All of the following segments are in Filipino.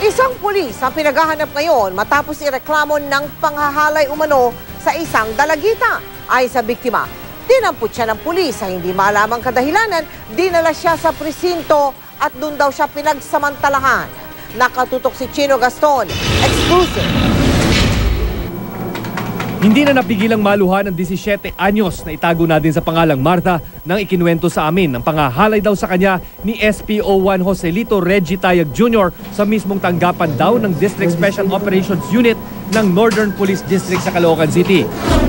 Isang pulis ang pinaghahanap ngayon matapos ireklamo ng panghahalay umano sa isang dalagita. Ay sa biktima, dinampot siya ng pulis sa hindi malamang kadahilanan, dinala siya sa presinto at doon daw siya pinagsamantalahan. Nakatutok si Chino Gaston, exclusive. Hindi na napigilang maluhan ng 17 anyos na itago natin sa pangalang Martha nang ikinuwento sa amin ng panghahalay daw sa kanya ni SPO1 Joselito Reggie Tayag Jr. sa mismong tanggapan daw ng District Special Operations Unit ng Northern Police District sa Caloocan City.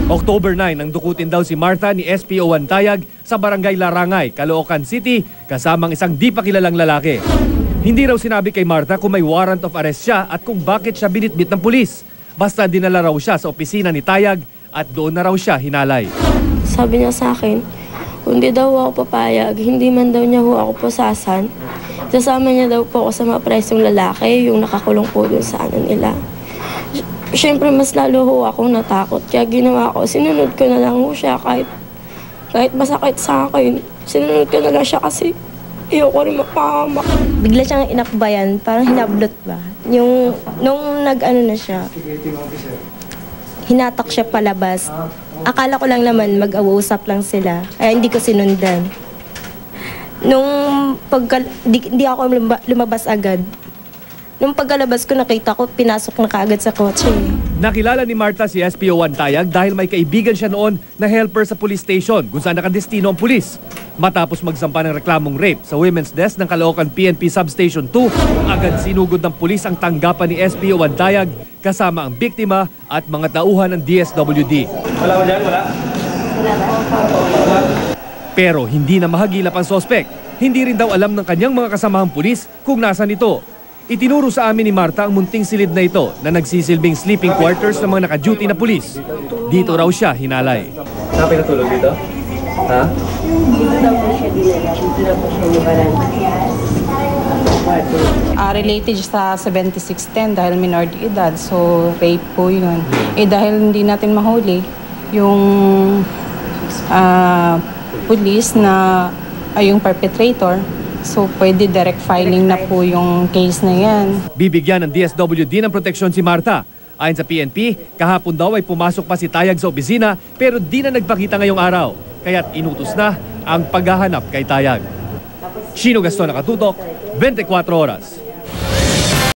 October 9 nang dukutin daw si Martha ni SPO1 Tayag sa Barangay Larangay, Caloocan City kasamang isang di pa kilalang lalaki. Hindi raw sinabi kay Martha kung may warrant of arrest siya at kung bakit siya binitbit ng pulis. Basta dinala raw siya sa opisina ni Tayag at doon na raw siya hinalay. Sabi niya sa akin, kung di daw ako papayag, hindi man daw niya ho ako pusasan. Sasama niya daw po ako sa mga presong lalaki, yung nakakulong po doon sa ano nila. Siyempre mas lalo ho akong natakot. Kaya ginawa ko, sinunod ko na lang ho siya kahit masakit sa akin. Sinunod ko na lang siya kasi ayoko rin mapahamak. Bigla siyang inakbayan, parang hinablot ba? Nung nag-ano na siya, hinatak siya palabas. Akala ko lang naman mag-uusap lang sila, kaya hindi ko sinundan. Hindi ako lumabas agad. Nung pagkalabas ko, nakita ko, pinasok na kaagad sa kotse. Nakilala ni Martha si SPO1 Tayag dahil may kaibigan siya noon na helper sa police station kung saan nakadestino ang pulis. Matapos magsampa ng reklamong rape sa women's desk ng Caloocan PNP Substation 2, agad sinugod ng pulis ang tanggapan ni SPO1 Tayag kasama ang biktima at mga tauhan ng DSWD. Wala ba dyan? Wala? Pero hindi na mahagilap ang sospek. Hindi rin daw alam ng kanyang mga kasamahang pulis kung nasan ito. Itinuro sa amin ni Martha ang munting silid na ito na nagsisilbing sleeping quarters ng mga naka-duty na pulis. Dito raw siya hinalay. Saan pinatulog dito? Ha? Dito daw po siya dinala, dito daw po siya nibaran. Related sa 7610 dahil minor de edad, so rape po yun. Dahil hindi natin mahuli yung police na yung perpetrator, so pwede direct filing na po yung case na yan. Bibigyan ng DSWD ng proteksyon si Martha. Ayon sa PNP, kahapon daw ay pumasok pa si Tayag sa opisina pero di na nagpakita ngayong araw. Kaya't inutos na ang paghahanap kay Tayag. Chino Gaston, nakatutok, 24 oras.